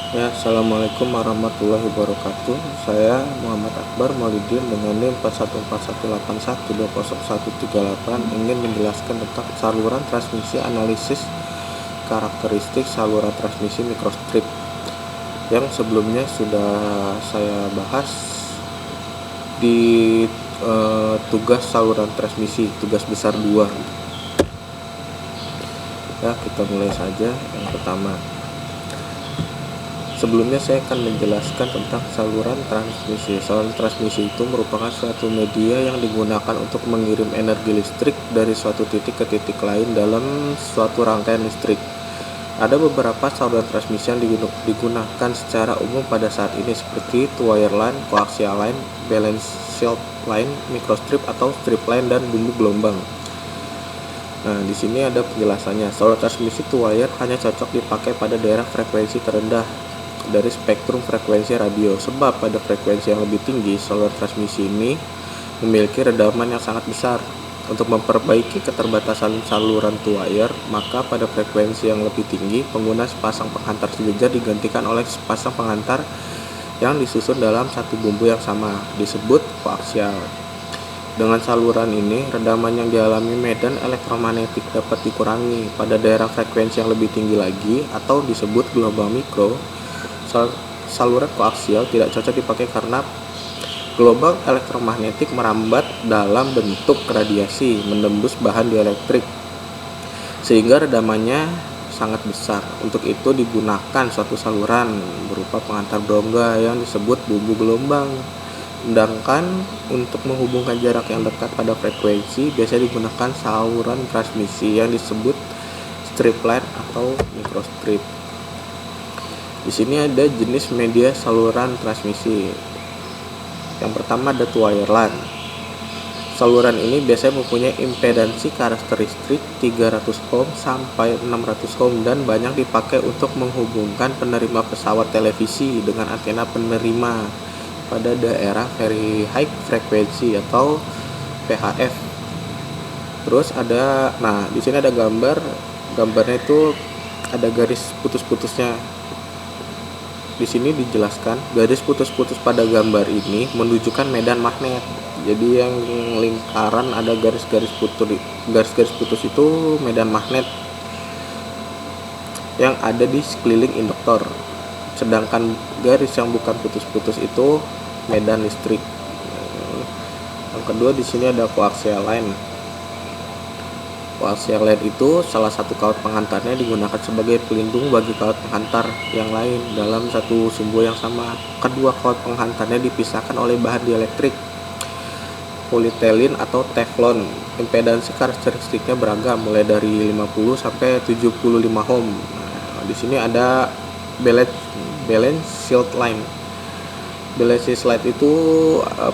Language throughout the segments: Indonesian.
Ya, Assalamualaikum warahmatullahi wabarakatuh. Saya Muhammad Akbar Maulidin dengan NIM 4141812038 ingin menjelaskan tentang saluran transmisi analisis karakteristik saluran transmisi mikrostrip yang sebelumnya sudah saya bahas di tugas saluran transmisi, tugas besar 2. Ya, kita mulai saja. Yang pertama, sebelumnya saya akan menjelaskan tentang saluran transmisi. Saluran transmisi itu merupakan suatu media yang digunakan untuk mengirim energi listrik dari suatu titik ke titik lain dalam suatu rangkaian listrik. Ada beberapa saluran transmisi yang digunakan secara umum pada saat ini seperti wire line, coaxial line, balance shield line, microstrip atau strip line, dan bumbu gelombang. Nah, di sini ada penjelasannya. Saluran transmisi wire hanya cocok dipakai pada daerah frekuensi terendah dari spektrum frekuensi radio, sebab pada frekuensi yang lebih tinggi saluran transmisi ini memiliki redaman yang sangat besar. Untuk memperbaiki keterbatasan saluran wire, maka pada frekuensi yang lebih tinggi pengguna sepasang penghantar sejajar digantikan oleh sepasang penghantar yang disusun dalam satu bumbu yang sama, disebut koaksial. Dengan saluran ini, redaman yang dialami medan elektromagnetik dapat dikurangi. Pada daerah frekuensi yang lebih tinggi lagi atau disebut gelombang mikro, saluran koaksial tidak cocok dipakai karena gelombang elektromagnetik merambat dalam bentuk radiasi menembus bahan dielektrik sehingga redamannya sangat besar. Untuk itu digunakan suatu saluran berupa penghantar berongga yang disebut bumbu gelombang. Sedangkan untuk menghubungkan jarak yang dekat pada frekuensi biasanya digunakan saluran transmisi yang disebut strip line atau microstrip. Di sini ada jenis media saluran transmisi. Yang pertama ada wire line. Saluran ini biasanya mempunyai impedansi karakteristik 300 ohm sampai 600 ohm dan banyak dipakai untuk menghubungkan penerima pesawat televisi dengan antena penerima pada daerah very high frequency atau VHF. Terus ada, di sini ada gambarnya itu ada garis putus-putusnya. Di sini dijelaskan garis putus-putus pada gambar ini menunjukkan medan magnet. Jadi yang lingkaran ada garis-garis putus itu medan magnet yang ada di sekeliling induktor. Sedangkan garis yang bukan putus-putus itu medan listrik. Yang kedua di sini ada coaxial line. Coaxial line itu salah satu kawat penghantarnya digunakan sebagai pelindung bagi kawat penghantar yang lain dalam satu sumbu yang sama. Kedua kawat penghantarnya dipisahkan oleh bahan dielektrik, polietilin atau teflon. Impedansi karakteristiknya beragam mulai dari 50 sampai 75 ohm. Di sini ada balance shield line. Balance shield itu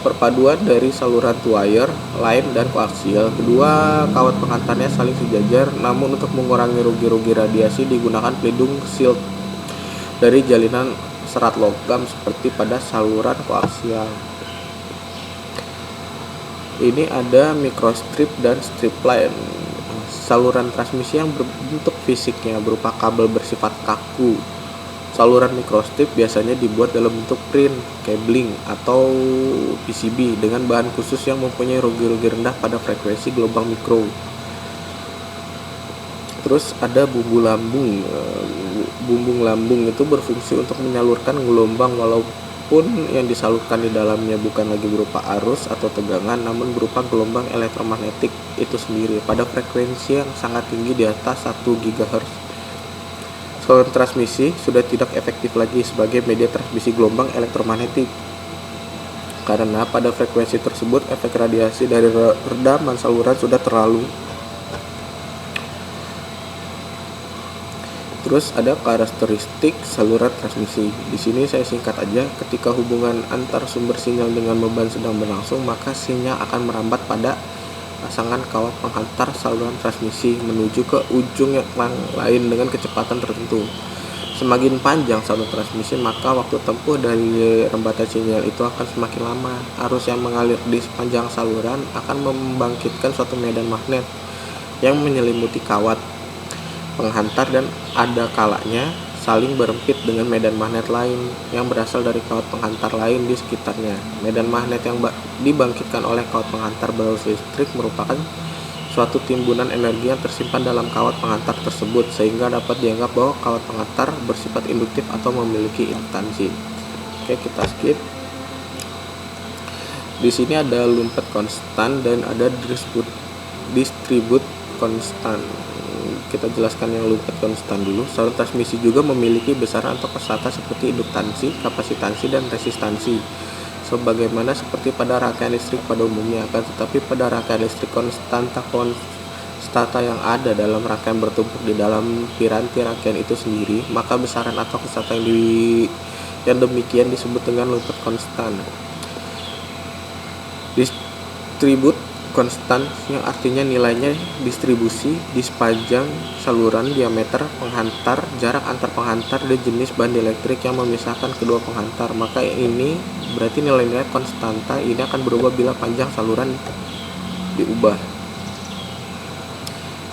perpaduan dari saluran wire, line, dan koaksial. Kedua kawat penghantarnya saling sejajar, namun untuk mengurangi rugi-rugi radiasi digunakan pelindung shield dari jalinan serat logam seperti pada saluran koaksial. Ini ada microstrip dan strip line. Saluran transmisi yang berbentuk fisiknya berupa kabel bersifat kaku. Saluran microstrip biasanya dibuat dalam bentuk print, cabling, atau PCB dengan bahan khusus yang mempunyai rugi-rugi rendah pada frekuensi gelombang mikro. Terus ada bumbu lambung. Bumbu lambung itu berfungsi untuk menyalurkan gelombang walaupun yang disalurkan di dalamnya bukan lagi berupa arus atau tegangan, namun berupa gelombang elektromagnetik itu sendiri pada frekuensi yang sangat tinggi di atas 1 GHz. Saluran transmisi sudah tidak efektif lagi sebagai media transmisi gelombang elektromagnetik karena pada frekuensi tersebut efek radiasi dari redaman saluran sudah terlalu. Terus ada karakteristik saluran transmisi. Di sini saya singkat aja. Ketika hubungan antar sumber sinyal dengan beban sedang berlangsung, maka sinyal akan merambat pada pasangan kawat penghantar saluran transmisi menuju ke ujung yang lain dengan kecepatan tertentu. Semakin panjang saluran transmisi, maka waktu tempuh dari rembatan sinyal itu akan semakin lama. Arus yang mengalir di sepanjang saluran akan membangkitkan suatu medan magnet yang menyelimuti kawat penghantar dan ada kalanya saling berempit dengan medan magnet lain yang berasal dari kawat penghantar lain di sekitarnya. Medan magnet yang dibangkitkan oleh kawat penghantar berarus listrik merupakan suatu timbunan energi yang tersimpan dalam kawat penghantar tersebut, sehingga dapat dianggap bahwa kawat penghantar bersifat induktif atau memiliki induktansi. Oke, kita skip. Di sini ada lumpat konstan dan ada distribut konstan. Kita jelaskan yang lumpat konstan dulu. Saluran transmisi juga memiliki besaran atau konstan seperti induktansi, kapasitansi, dan resistansi, sebagaimana seperti pada rangkaian listrik pada umumnya. Akan tetapi pada rangkaian listrik konstanta yang ada dalam rangkaian bertumpuk di dalam piranti rangkaian itu sendiri, maka besaran atau konstanta yang demikian disebut dengan lumpat konstan. Distribut konstan yang artinya nilainya distribusi di sepanjang saluran, diameter penghantar, jarak antar penghantar, dan jenis bandi elektrik yang memisahkan kedua penghantar. Maka ini berarti nilai-nilai konstanta ini akan berubah bila panjang saluran diubah.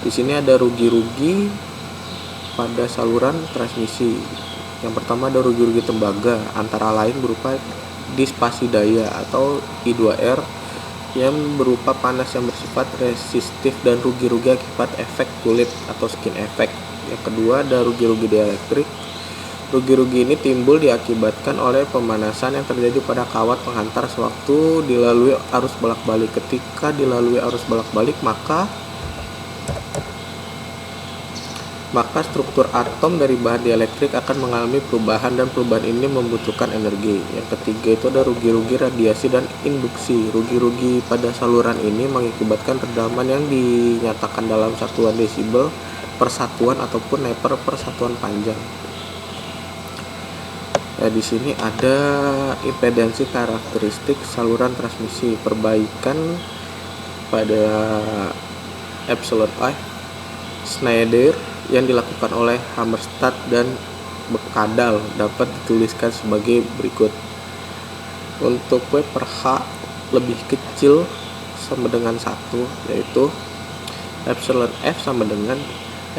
Di sini ada rugi-rugi pada saluran transmisi. Yang pertama ada rugi-rugi tembaga, antara lain berupa disipasi daya atau I2R yang berupa panas yang bersifat resistif dan rugi-rugi akibat efek kulit atau skin effect. Yang kedua ada rugi-rugi dieelektrik. Rugi-rugi ini timbul diakibatkan oleh pemanasan yang terjadi pada kawat penghantar sewaktu dilalui arus bolak-balik. Ketika dilalui arus bolak-balik, maka struktur atom dari bahan dielektrik akan mengalami perubahan, dan perubahan ini membutuhkan energi. Yang ketiga itu ada rugi-rugi radiasi dan induksi. Rugi-rugi pada saluran ini mengakibatkan redaman yang dinyatakan dalam satuan desibel per satuan ataupun neper per satuan panjang. Di sini ada impedansi karakteristik saluran transmisi. Perbaikan pada epsilon I Schneider yang dilakukan oleh Hammerstedt dan Bekadal dapat dituliskan sebagai berikut. Untuk W per H lebih kecil sama dengan 1, yaitu epsilon F sama dengan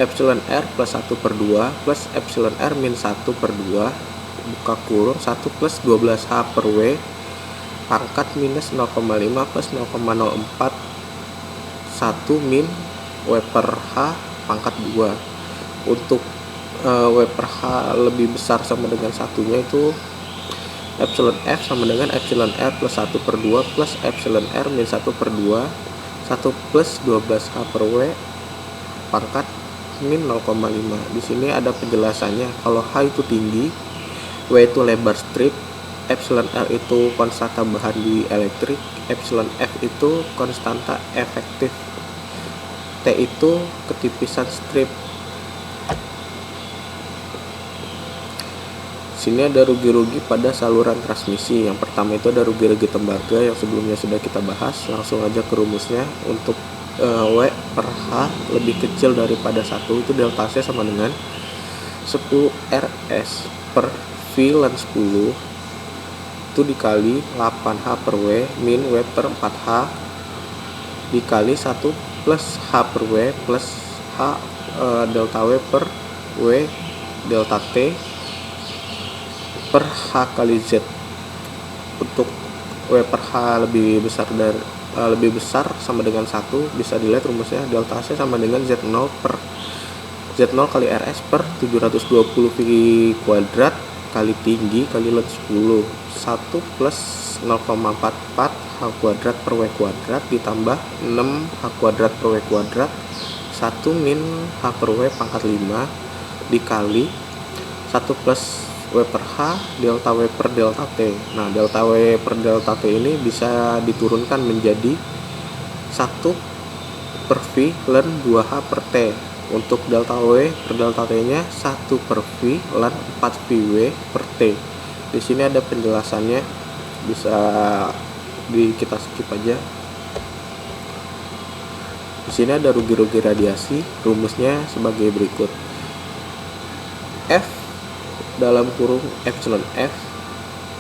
epsilon R plus 1 per 2 plus epsilon R min 1 per 2 buka kurung 1 plus 12 H per W pangkat minus 0,5 plus 0,04 1 min W per H pangkat 2. Untuk W per H lebih besar sama dengan satunya itu epsilon F sama dengan epsilon R plus 1 per 2 plus epsilon R min 1 per 2 1 plus 12 H per W pangkat min 0,5. Di sini ada penjelasannya. Kalau H itu tinggi, W itu lebar strip, epsilon R itu konstanta bahan di elektrik, epsilon F itu konstanta efektif, T itu ketipisan strip. Sini ada rugi-rugi pada saluran transmisi. Yang pertama itu ada rugi-rugi tembaga yang sebelumnya sudah kita bahas. Langsung aja ke rumusnya. Untuk W per H lebih kecil daripada 1 itu delta C sama dengan 10 RS per V ln 10 itu dikali 8H per W min W per 4H dikali 1 plus H per W plus H delta W per W delta T per H kali Z. Untuk W per H lebih besar sama dengan 1, bisa dilihat rumusnya delta C sama dengan Z0 per Z0 kali RS per 720 V kuadrat kali tinggi kali ln 10. 1 plus 0,44 H kuadrat per W kuadrat ditambah 6 H kuadrat per W kuadrat 1 min H per W pangkat 5 dikali 1 plus W per H delta W per delta T. Nah, delta W per delta T ini bisa diturunkan menjadi 1 per V ln 2H per T. Untuk delta W per delta T nya 1 per V ln 4 VW per T. Di sini ada penjelasannya, bisa kita skip aja. Di sini ada rugi-rugi radiasi, rumusnya sebagai berikut. F dalam kurung epsilon F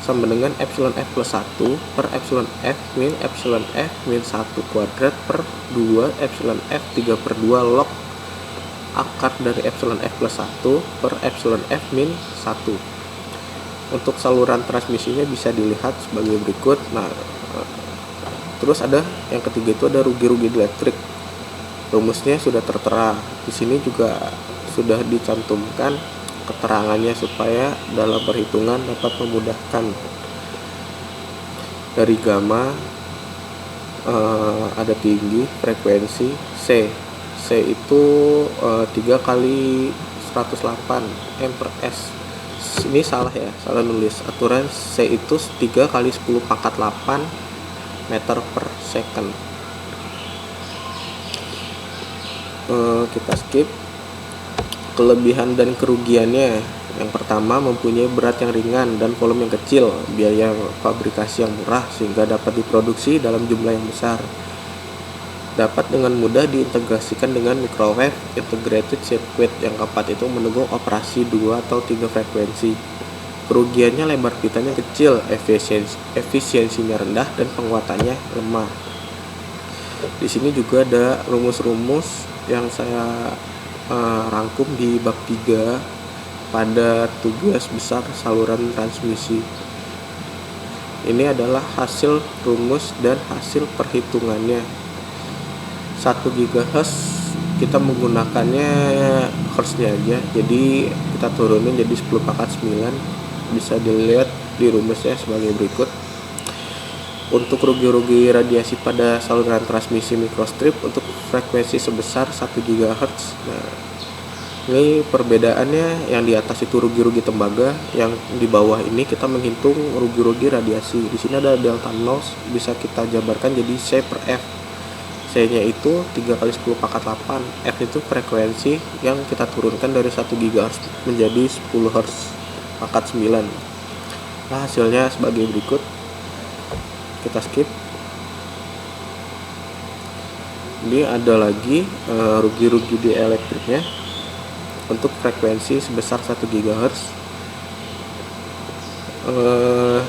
sama dengan epsilon F plus 1 per epsilon F min 1 kuadrat per 2 epsilon F 3 per 2 log akar dari epsilon F plus 1 per epsilon F min 1. Untuk saluran transmisinya bisa dilihat sebagai berikut. Nah, terus ada yang ketiga itu ada rugi-rugi dieletrik. Rumusnya sudah tertera. Di sini juga sudah dicantumkan keterangannya supaya dalam perhitungan dapat memudahkan. Dari gamma ada tinggi, frekuensi C. C itu 3 kali 108 M per S. Ini salah ya, salah nulis. Aturan C itu 3 kali 10 pangkat 8 meter per second. Kita skip. Kelebihan dan kerugiannya. Yang pertama, mempunyai berat yang ringan dan volume yang kecil, biaya fabrikasi yang murah sehingga dapat diproduksi dalam jumlah yang besar. Dapat dengan mudah diintegrasikan dengan microwave integrated circuit. Yang keempat itu mendukung operasi 2 atau 3 frekuensi. Kerugiannya lebar pitanya kecil, efisiensinya rendah dan penguatannya lemah. Di sini juga ada rumus-rumus yang saya rangkum di bab 3 pada tugas besar saluran transmisi. Ini adalah hasil rumus dan hasil perhitungannya. 1 GHz kita menggunakannya hertznya aja, jadi kita turunin jadi 10 pangkat 9. Bisa dilihat di rumusnya sebagai berikut. Untuk rugi-rugi radiasi pada saluran transmisi microstrip untuk frekuensi sebesar 1 GHz. Nah, ini perbedaannya, yang di atas itu rugi-rugi tembaga, yang di bawah ini kita menghitung rugi-rugi radiasi. Di sini ada delta noise, bisa kita jabarkan jadi C per F. C-nya itu 3 kali 10 pangkat 8. F itu frekuensi yang kita turunkan dari 1 GHz menjadi 10 Hz pangkat 9. Nah, hasilnya sebagai berikut. Kita skip. Ini ada lagi rugi-rugi di elektriknya untuk frekuensi sebesar 1 GHz.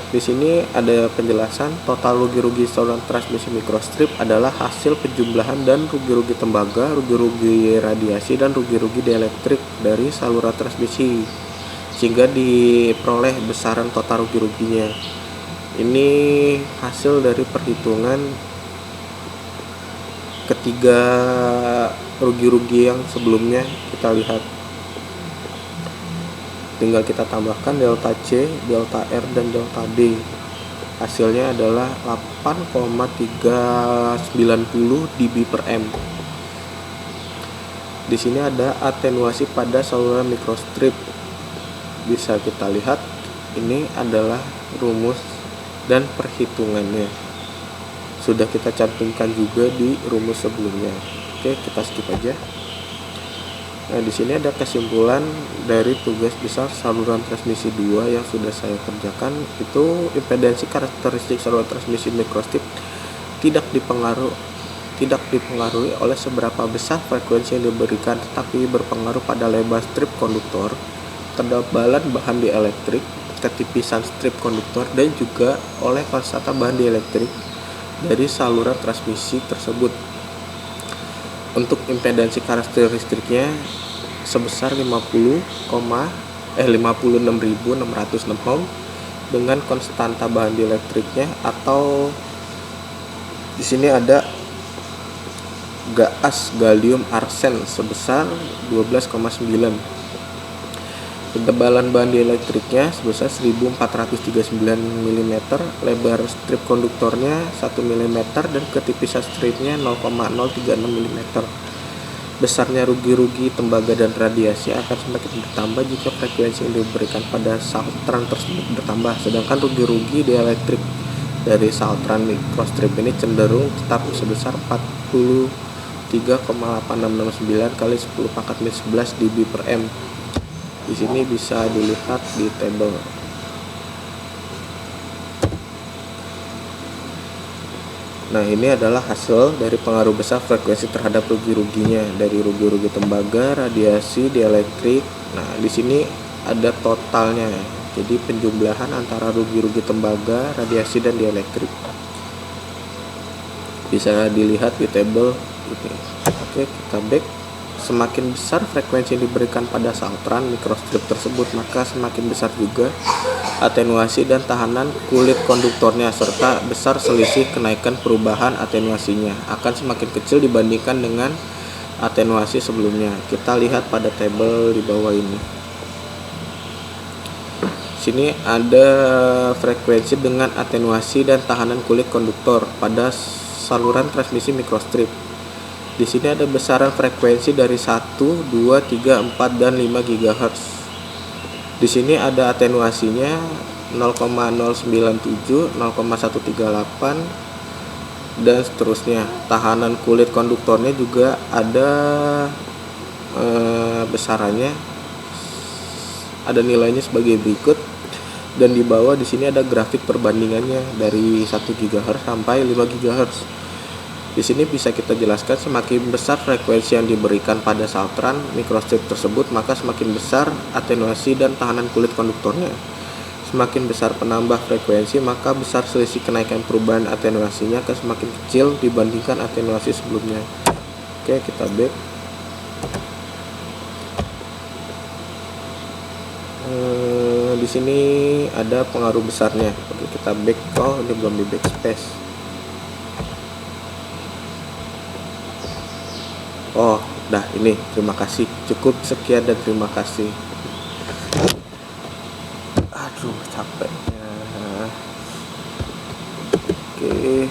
Di sini ada penjelasan total rugi-rugi saluran transmisi microstrip adalah hasil penjumlahan dan rugi-rugi tembaga, rugi-rugi radiasi dan rugi-rugi dielektrik dari saluran transmisi sehingga diperoleh besaran total rugi-ruginya. Ini hasil dari perhitungan ketiga rugi-rugi yang sebelumnya kita lihat. Tinggal kita tambahkan delta C, delta R, dan delta D. Hasilnya adalah 8,390 dB per M. Di sini ada atenuasi pada saluran microstrip. Bisa kita lihat, ini adalah rumus dan perhitungannya. Sudah kita cantumkan juga di rumus sebelumnya. Oke, kita skip aja. Nah, di sini ada kesimpulan dari tugas besar saluran transmisi 2 yang sudah saya kerjakan. Itu impedansi karakteristik saluran transmisi microstrip tidak dipengaruhi oleh seberapa besar frekuensi yang diberikan, tetapi berpengaruh pada lebar strip konduktor, ketebalan bahan dielektrik, ketipisan strip konduktor, dan juga oleh konstanta bahan dielektrik dari saluran transmisi tersebut. Untuk impedansi karakteristiknya sebesar 56.606 ohm dengan konstanta bahan dielektriknya, atau di sini ada gas gallium arsen sebesar 12,9. Ketebalan bahan dielektriknya sebesar 1439 mm, lebar strip konduktornya 1 mm, dan ketipisan stripnya 0,036 mm. Besarnya rugi-rugi tembaga dan radiasi akan semakin bertambah jika frekuensi yang diberikan pada saltran tersebut bertambah, sedangkan rugi-rugi dielektrik dari saltran microstrip ini cenderung tetap sebesar 43,8669 kali 10 pangkat 11 dB per M. Di sini bisa dilihat di tabel. Nah, ini adalah hasil dari pengaruh besar frekuensi terhadap rugi-ruginya dari rugi-rugi tembaga, radiasi, dielektrik. Nah, di sini ada totalnya. Jadi penjumlahan antara rugi-rugi tembaga, radiasi, dan dielektrik. Bisa dilihat di tabel ini. Oke, kita back Semakin besar frekuensi yang diberikan pada sautran mikrostrip tersebut, maka semakin besar juga atenuasi dan tahanan kulit konduktornya, serta besar selisih kenaikan perubahan atenuasinya akan semakin kecil dibandingkan dengan atenuasi sebelumnya. Kita lihat pada tabel di bawah ini. Sini ada frekuensi dengan atenuasi dan tahanan kulit konduktor pada saluran transmisi mikrostrip. Di sini ada besaran frekuensi dari 1, 2, 3, 4, dan 5 GHz. Di sini ada atenuasinya 0,097, 0,138, dan seterusnya. Tahanan kulit konduktornya juga ada besarannya, ada nilainya sebagai berikut, dan di bawah di sini ada grafik perbandingannya dari 1 GHz sampai 5 GHz. Di sini bisa kita jelaskan semakin besar frekuensi yang diberikan pada sautran mikrostrip tersebut, maka semakin besar atenuasi dan tahanan kulit konduktornya. Semakin besar penambah frekuensi, maka besar selisih kenaikan perubahan atenuasinya akan semakin kecil dibandingkan atenuasi sebelumnya. Oke, kita back. Di sini ada pengaruh besarnya. Oke, kita back. Oh, ini belum di backspace. Oh, dah ini. Terima kasih. Cukup sekian dan terima kasih. Aduh, capek. Oke.